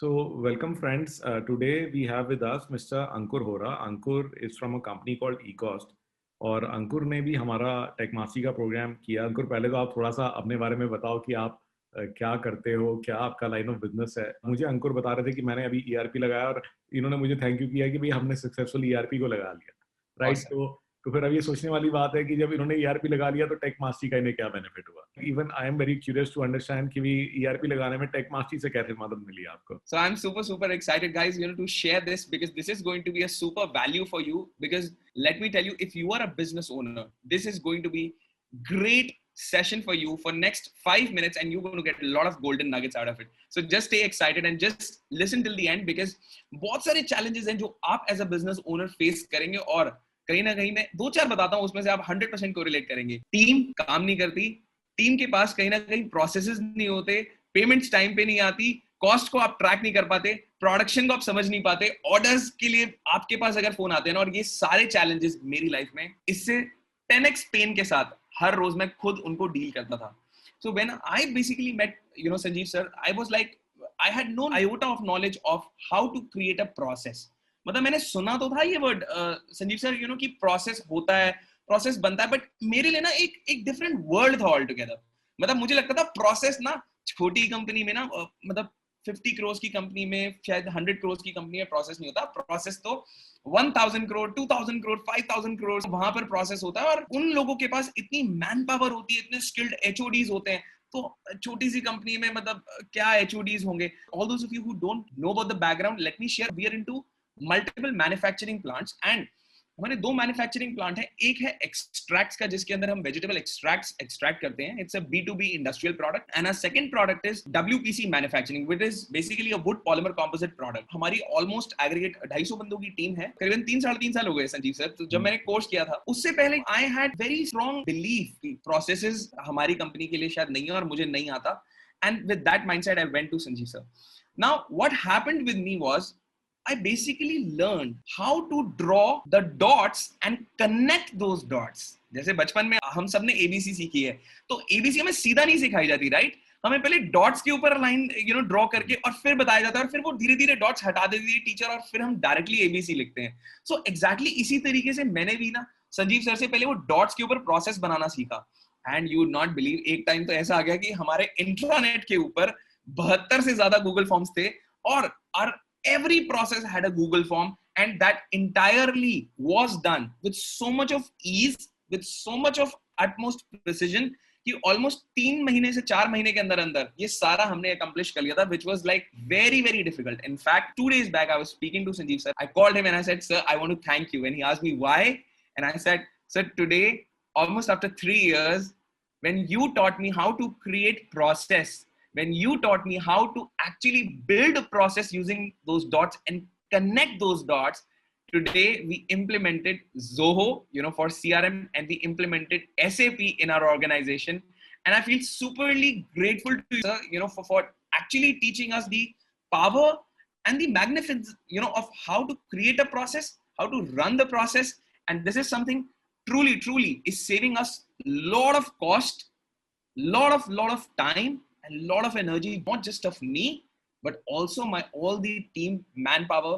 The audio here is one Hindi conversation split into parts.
So, welcome friends. Today we have with us Mr. Ankur Hora. Ankur is from a company called eCost. और अंकुर ने भी हमारा टेकमास्टी का प्रोग्राम किया। अंकुर, पहले तो आप थोड़ा सा अपने बारे में बताओ कि आप क्या करते हो, क्या आपका लाइन ऑफ बिजनेस है। मुझे अंकुर बता रहे थे कि मैंने अभी ईआरपी लगाया और इन्होंने मुझे थैंक यू किया कि भाई हमने सक्सेसफुल ईआरपी को लगा लिया, राइट। Awesome. तो फिर अब ये सोचने वाली बात है कि जब इन्होंने ईआरपी लगा लिया तो टेकमास्टी का इन्हें क्या बेनिफिट हुआ। Even I am very curious to understand कि भी ईआरपी लगाने में टेकमास्टी से कैसे मदद मिली आपको। So I'm super excited, guys, to share this because this is going to be a super value for you. Because let me tell you, if you are a business owner, this is going to be great session for you for next 5 minutes, and you're going to get a lot of golden nuggets out of it. So just stay excited and just listen till the end because बहुत सारे challenges हैं जो आप as a business owner face करेंगे और कहीं ना कहीं मैं 2-4 बताता हूँ उसमें से आप 100% कोरिलेट करेंगे। टीम काम नहीं करती, टीम के पास कहीं ना कहीं प्रोसेसेस नहीं होते, पेमेंट्स टाइम पे नहीं आती, कॉस्ट को आप ट्रैक नहीं कर पाते, प्रोडक्शन को आप समझ नहीं पाते, ऑर्डर्स के लिए आपके पास अगर फोन आते हैं ना, और ये सारे चैलेंजेस मेरी लाइफ में इससे 10x पेन के साथ हर रोज मैं खुद उनको डील करता था। So when I basically met Sanjeev sir, I was like I had no iota of knowledge of how to create a process. मतलब मैंने सुना तो था ये वर्ड संजीव सर कि प्रोसेस होता है, प्रोसेस बनता है, बट मेरे लिए ना एक डिफरेंट वर्ल्ड था ऑल टुगेदर। मतलब मुझे लगता था प्रोसेस ना छोटी कंपनी में ना मतलब 50 करोड़ की कंपनी में, शायद 100 करोड़ की कंपनी में प्रोसेस नहीं होता। प्रोसेस तो 1000 करोड़, 2000 करोड़, 5000 करोड़ वहां पर प्रोसेस होता है, और उन लोगों के पास इतनी मैन पावर होती है, इतने स्किल्ड एचओडीज होते हैं। तो छोटी सी कंपनी में मतलब क्या एचओडीज होंगे। All those of you who don't know about the background, let me share, we are into multiple manufacturing plants, and हमारे 2 मैन्युफैक्चरिंग प्लांट है। एक है एक्सट्रैक्ट्स का, जिसके अंदर हम वेजिटेबल एक्सट्रैक्ट्स एक्सट्रैक्ट करते हैं, it's a B2B industrial product, and a second product is WPC manufacturing, which is basically a would polymer composite product. हमारी ऑलमोस्ट एग्रीगेट 250 बंदों की टीम है। करीबन 3-3.5 साल हो गए संजीव सर। तो जब मैंने कोर्स किया था उससे पहले I had very strong belief कि प्रोसेसेस हमारी कंपनी के लिए शायद नहीं है और मुझे नहीं आता, and with that mindset I went to Sanjeev sir. Now what happened with me was I basically learned how to draw the dots and connect those dots. जैसे बचपन में हम सब ने एबीसी सीखी है, तो एबीसी हमें सीधा नहीं सिखाई जाती, राइट? हमें पहले डॉट्स के ऊपर लाइन ड्रॉ करके और फिर बताया जाता है, और फिर वो धीरे धीरे डॉट्स हटा देती है टीचर, और फिर हम डायरेक्टली एबीसी लिखते हैं। सो एग्जैक्टली इसी तरीके से मैंने भी ना संजीव सर से पहले वो डॉट्स के ऊपर प्रोसेस बनाना सीखा। एंड यू नॉट बिलीव, एक टाइम तो ऐसा आ गया कि हमारे इंट्रानेट के ऊपर 72 से ज्यादा गूगल फॉर्म्स थे, और every process had a Google form, and that entirely was done with so much of ease, with so much of utmost precision कि almost 3 महीने से 4 महीने के अंदर अंदर ये सारा हमने accomplish कर लिया था, which was like very difficult. In fact, 2 days back I was speaking to Sanjeev sir. I called him and I said, sir, I want to thank you. And he asked me why, and I said, sir, today, almost after 3 years, when you taught me how to create process, when you taught me how to actually build a process using those dots and connect those dots, today we implemented Zoho, for CRM, and we implemented SAP in our organization. And I feel superly grateful to you, sir, for actually teaching us the power and the magnificence, of how to create a process, how to run the process. And this is something truly is saving us lot of cost, lot of time, and a lot of energy, not just of me, but also my all the team manpower,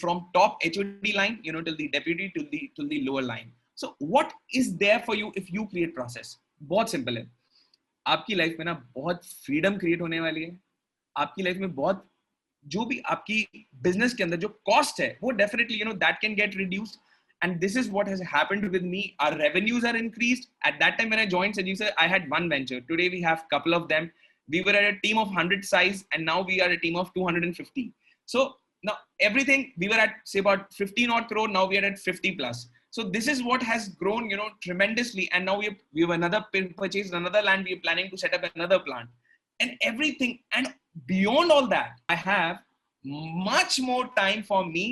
from top HOD line, till the deputy, till the lower line. So what is there for you if you create process? बहुत सिंपल है। आपकी लाइफ में ना बहुत फ्रीडम क्रिएट होने वाली है। आपकी लाइफ में बहुत जो भी आपकी बिजनेस के अंदर जो कॉस्ट है वो definitely that can get reduced. And this is what has happened with me. Our revenues are increased. At that time when I joined Sanjeev sir, I had one venture. Today we have a couple of them. We were at a team of 100 size, and now we are a team of 250. So now everything, we were at say about 15 odd crore. Now we are at 50 plus. So this is what has grown, tremendously. And now we have another purchased another land. We are planning to set up another plant, and everything. And beyond all that, I have much more time for me,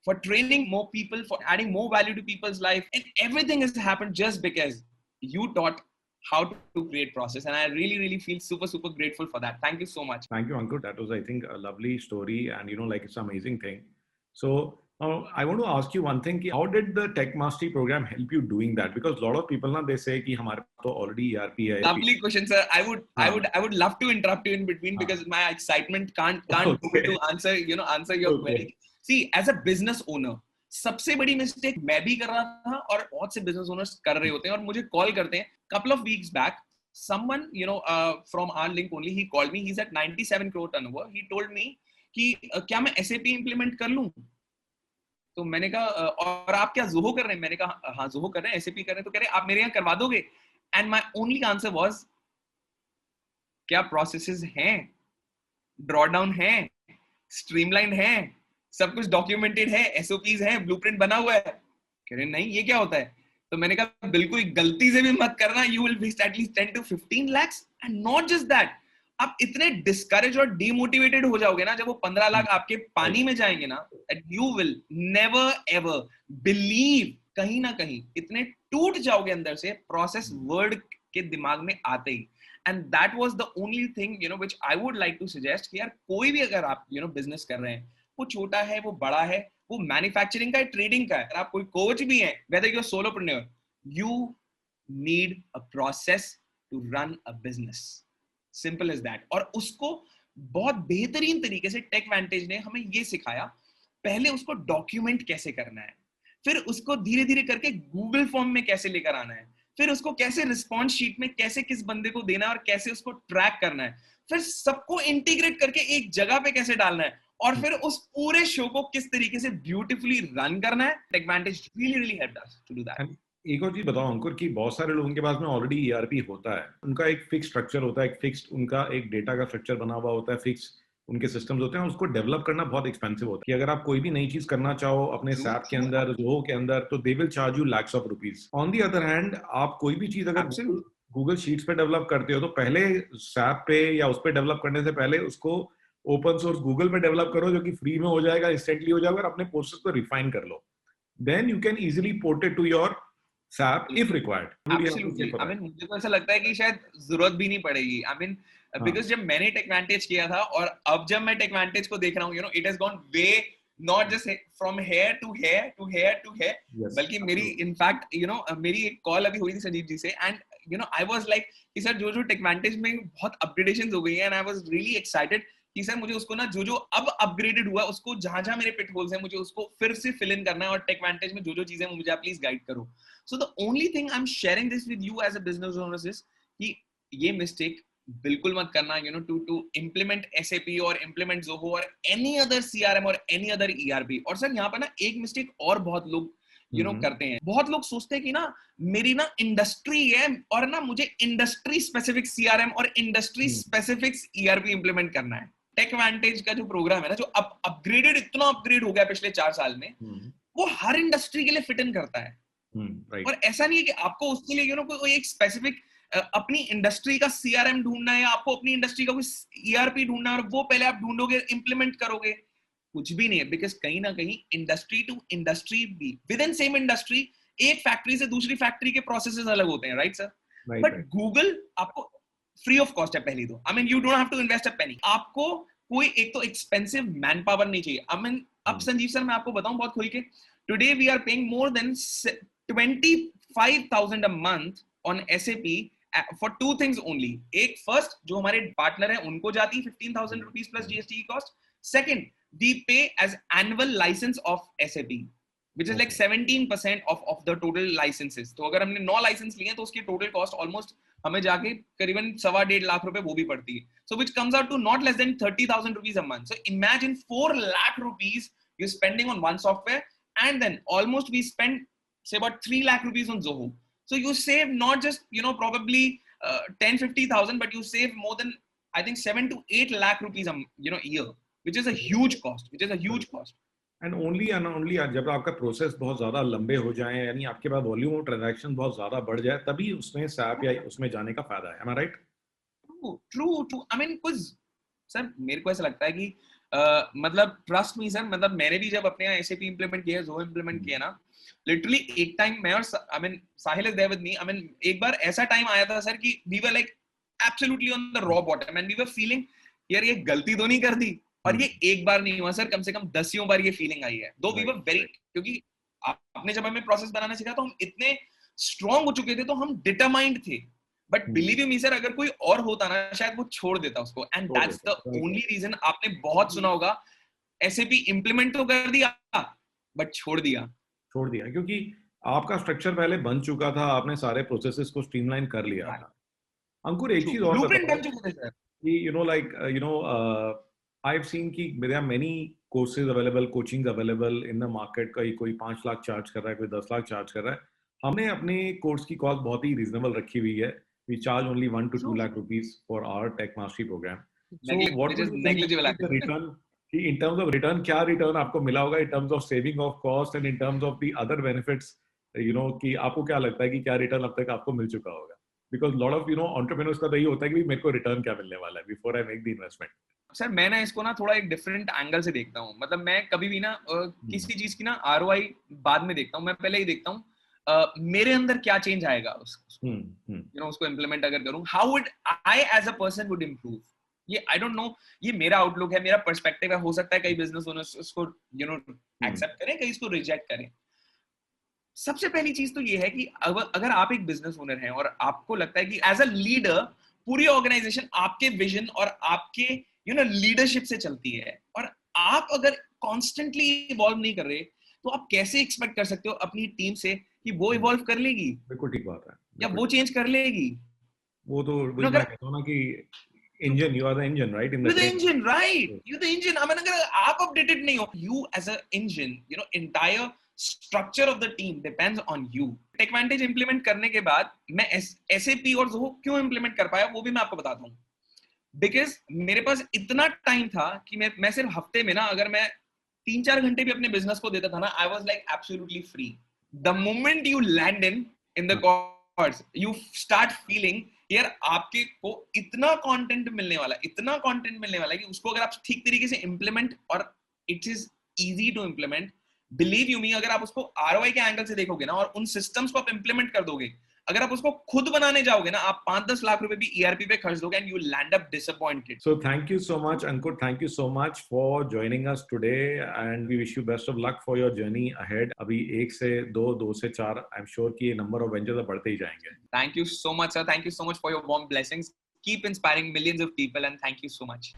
for training more people, for adding more value to people's life. And everything has happened just because you taught how to create process. And I really feel super grateful for that. Thank you so much. Thank you, Ankur. That was, I think, a lovely story, and like it's an amazing thing. So I want to ask you one thing. How did the Tech Mastery program help you doing that? Because a lot of people now they say कि हमारे पास तो already ERP है. Lovely question, sir. हाँ, I would love to interrupt you in between हाँ. because my excitement can't able Okay. to answer your Okay. query. See, as a business owner, सबसे बड़ी मिस्टेक मैं भी कर रहा था और बहुत से बिजनेस ओनर्स कर रहे होते हैं और मुझे कॉल करते हैं. Couple of weeks back, someone from our link only, he called me. He's at 97 crore turnover. He told me कि क्या मैं SAP implement कर लूं? तो मैंने कहा और आप क्या ज़ोहो कर रहे हैं? मैंने कहा हाँ ज़ोहो कर रहे हैं, SAP कर रहे हैं. तो कह रहे हैं आप मेरे यहाँ करवा दोगे? And my only answer was क्या प्रोसेसेस हैं, ड्रॉडाउन है, स्ट्रीमलाइन है, सब कुछ डॉक्यूमेंटेड है, एसओपीज है, ब्लूप्रिंट बना हुआ है. कह रहे नहीं ये क्या होता है? तो मैंने कहा बिल्कुल गलती से भी मत करना. You will waste at least 10 to 15 lakhs. And not just that, आप इतने डिस्करेज और डिमोटिवेटेड हो जाओगे ना जब वो 15 लाख आपके पानी में जाएंगे ना, that you will never ever believe. कहीं ना कहीं इतने टूट जाओगे अंदर से प्रोसेस वर्ड के दिमाग में आते ही. And that was the only thing which I would like to suggest कि यार कोई भी अगर आप बिजनेस कर रहे हैं, वो छोटा है वो बड़ा है, वो मैन्युफैक्चरिंग का है ट्रेडिंग का है, अगर आप कोई कोच भी हैं, whether you're solopreneur, you need a process to run a business. Simple as that. और उसको बहुत बेहतरीन तरीके से टेक वेंटेज ने हमें ये सिखाया. पहले उसको डॉक्यूमेंट कैसे करना है, फिर उसको धीरे धीरे करके गूगल फॉर्म में कैसे लेकर आना है, फिर उसको कैसे रिस्पॉन्स शीट में कैसे किस बंदे को देना है और कैसे उसको ट्रैक करना है, फिर सबको इंटीग्रेट करके एक जगह पे कैसे डालना है, और फिर उस पूरे शो को किस तरीके से ब्यूटीफुली रन करना है. TechVantage really really helped us to do that. एक और चीज बताओ अंकुर कि बहुत सारे लोगों के पास में ऑलरेडी ईआरपी होता है, उनका एक फिक्स स्ट्रक्चर होता है, एक फिक्स्ड उनका एक डेटा का स्ट्रक्चर बना हुआ होता है, फिक्स उनके सिस्टम्स होते हैं. उसको डेवलप करना बहुत एक्सपेंसिव होता है. कि अगर आप कोई भी नई चीज करना चाहो अपने सैप के अंदर, जोहो के अंदर, तो they will charge you lakhs of rupees. On the other hand, आप कोई भी चीज अगर गूगल शीट्स पे डेवलप करते हो तो पहले सैप पे या उस पे डेवलप करने से पहले उसको ओपन सोर्स गूगल पे डेवलप करो, जो कि फ्री में हो जाएगा, इंस्टेंटली हो जाएगा, और अपने प्रोसेस को रिफाइन कर लो. Then you can easily port it to your SAP if required. Absolutely. I mean, मुझे तो ऐसा लगता है कि शायद जरूरत भी नहीं पड़ेगी. I mean, because जब मैंने टेकवेंटेज किया था और अब जब मैं टेकवेंटेज को देख रहा हूँ, it has gone way not just from here to here to here to here. Yes, बल्कि मेरी इनफैक्ट मेरी एक कॉल अभी हुई थी संजीव जी से, एंड आई वाज लाइक कि सर जो टेकवेंटेज में बहुत अपग्रेडेशंस हो गई हैं, and I was really excited कि सर मुझे उसको ना जो अब अपग्रेडेड हुआ उसको जहां मेरे पिट होल्स हैं मुझे उसको फिर से फिल इन करना है, और टेकवेंटेज में जो चीजें मुझे आप प्लीज गाइड करो. So the only thing I'm sharing this with you as a business owner is कि ये mistake बिल्कुल मत करना, to implement SAP or implement Zoho or any other CRM or any other ERP. और सर यहाँ पर ना एक mistake और बहुत लोग करते हैं. बहुत लोग सोचते हैं कि ना मेरी ना इंडस्ट्री है और ना मुझे इंडस्ट्री स्पेसिफिक CRM और इंडस्ट्री स्पेसिफिक ERP इंप्लीमेंट करना है. टेकवेंटेज का जो प्रोग्राम है ना, जो अपग्रेडेड इतना अपग्रेड हो गया पिछले 4 साल में, वो हर इंडस्ट्री के लिए फिट इन करता है. Right. और ऐसा नहीं है कि आपको उसके लिए कोई एक स्पेसिफिक अपनी इंडस्ट्री का CRM ढूंढना है या आपको अपनी इंडस्ट्री का कोई ERP ढूंढना है और वो पहले आप ढूंढोगे इंप्लीमेंट करोगे. कुछ भी नहीं है, बिकॉज कहीं ना कहीं इंडस्ट्री टू इंडस्ट्री भी विद इन सेम इंडस्ट्री एक फैक्ट्री से दूसरी फैक्ट्री के प्रोसेसेस अलग होते हैं, राइट सर? बट गूगल आपको फ्री ऑफ कॉस्ट है पहली तो. I mean you don't have to invest a penny. आपको कोई एक तो एक्सपेंसिव मैन पावर नहीं चाहिए. आई मीन अब संजीव सर मैं आपको बताऊं बहुत खुल के, today we are paying more than 25,000 a month on SAP for two things only. एक first जो हमारे पार्टनर हैं उनको जाती है 15,000 rupees plus GST cost. Second, we pay as annual license of SAP, which is like 17% of the total licenses. तो अगर हमने 9 लाइसेंस लिए तो उसकी टोटल कॉस्ट ऑलमोस्ट हमें जाके करीबन 1.25 लाख रुपए वो भी पड़ती है. So which comes out to not less than 30,000 rupees a month. So imagine 4 lakh rupees you're spending on one software, and then almost we spend say about 3 lakh rupees on Zoho. So you save not just probably 10-50,000, but you save more than I think 7 to 8 lakh rupees a year, which is a huge cost. And only जब आपका प्रोसेस बहुत ज्यादा लंबे हो जाए, यानी आपके पास वॉल्यूम ऑफ ट्रांजैक्शन बहुत ज्यादा बढ़ जाए, तभी उसमें SAP या उसमें जाने का फायदा है. Am I right? True. I mean कुछ सर मेरे को ऐसा लगता है कि मतलब ट्रस्ट मी सर, मतलब मैंने भी जब अपने यहाँ SAP इंप्लीमेंट किया, Zoho इंप्लीमेंट किया ना, लिटरली एक टाइम मैं और I mean Sahil is there with me, I mean एक बार ऐसा टाइम आया था सर कि we were like absolutely on the rock bottom and we were feeling यार ये गलती तो नहीं कर दी. और ये एक बार नहीं हुआ सर, कम से कम 10 बार ये फीलिंग आई है। दो वी वर वेरी, क्योंकि आपने जब हमें प्रोसेस बनाना सीखा तो हम इतने स्ट्रांग हो चुके थे, तो हम डिटरमाइंड थे। But believe you me sir, अगर कोई और होता ना शायद वो छोड़ देता उसको। And that's the only reason. आपने बहुत सुना होगा एसएपी इंप्लीमेंट तो कर दिया बट छोड़ दिया क्योंकि आपका स्ट्रक्चर पहले बन चुका था, आपने सारे प्रोसेसेस को स्ट्रीमलाइन कर लिया था। अंकुर एक चीज और ब्लूप्रिंट बताओ बन चुके थे सर कि आई हैव सीन कि there are many courses available, coachings available in the market. कोई 5 लाख चार्ज कर रहा है, कोई 10 लाख चार्ज कर रहा है। हमने अपने कोर्स की कॉस्ट बहुत ही रीजनेबल रखी हुई है। We charge only 1 to 2 lakh rupees for our tech mastery programme. So what would you negligible think the return, कि इन टर्म्स ऑफ रिटर्न क्या रिटर्न आपको मिला होगा, in terms of saving of cost and in terms of the other benefits, कि आपको क्या लगता है कि क्या रिटर्न अब तक आपको मिल चुका होगा? बिकॉज लॉट ऑफ एंटरप्रेन्योर्स का तो यही होता है कि मेरे को रिटर्न क्या मिलने वाला है before I make the investment. Sir मैं ना इसको ना थोड़ा एक डिफरेंट एंगल से देखता हूँ। मतलब मैं कभी भी ना किसी चीज की ना आरओआई बाद में देखता हूँ, मैं पहले ही देखता हूँ मेरे अंदर क्या चेंज आएगा उसको इम्प्लीमेंट अगर करूँ, how would I as a person would improve. ये आई डोंट नो, ये मेरा आउटलुक है, मेरा पर्सपेक्टिव है। हो सकता है कई बिजनेस ओनर्स इसको एक्सेप्ट करें, कई इसको रिजेक्ट करें। सबसे पहली चीज तो ये है कि अगर आप एक बिजनेस ओनर हैं और आपको लगता है कि एज अ लीडर पूरी ऑर्गेनाइजेशन आपके विजन और आपके लीडरशिप से चलती है, और आप अगर कॉन्स्टेंटली इवॉल्व नहीं कर रहे, तो आप कैसे एक्सपेक्ट कर सकते हो अपनी टीम से कि वो इवॉल्व कर लेगी? बिल्कुल ठीक बात है, या वो चेंज कर लेगी? वो तो वही मैं कहता हूं ना कि engine, you are the engine, right? In the engine, right, you the engine. I mean अगर आप अपडेटेड नहीं हो, you as a engine, entire structure of the team depends on you. TechVantage implement करने के बाद मैं एसएपी और ज़ोहो क्यों इंप्लीमेंट कर पाया वो भी मैं आपको बताता हूँ। बिकॉज मेरे पास इतना टाइम था कि मैं सिर्फ हफ्ते में ना, अगर मैं 3-4 घंटे भी अपने बिजनेस को देता था ना, आई was like absolutely free. The moment you land in the course, you start feeling यार आपके को इतना कंटेंट मिलने वाला है कि उसको अगर आप ठीक तरीके से इंप्लीमेंट, और it is easy to implement. Believe you me, अगर आप उसको आरओआई के एंगल से देखोगे ना और उन सिस्टम्स को आप इंप्लीमेंट कर दोगे, अगर आप उसको खुद बनाने जाओगे ना, आप 5-10 लाख रुपए भी ईआरपी पे खर्च दोगे and you land up disappointed. So thank you so much, Ankur. Thank you so much for joining us today, and we wish you best of luck for your journey ahead. अभी 1 से 2, 2 से 4, I'm sure कि ये number of ventures बढ़ते ही जाएंगे. Thank you so much, sir. Thank you so much for your warm blessings. Keep inspiring millions of people, and thank you so much.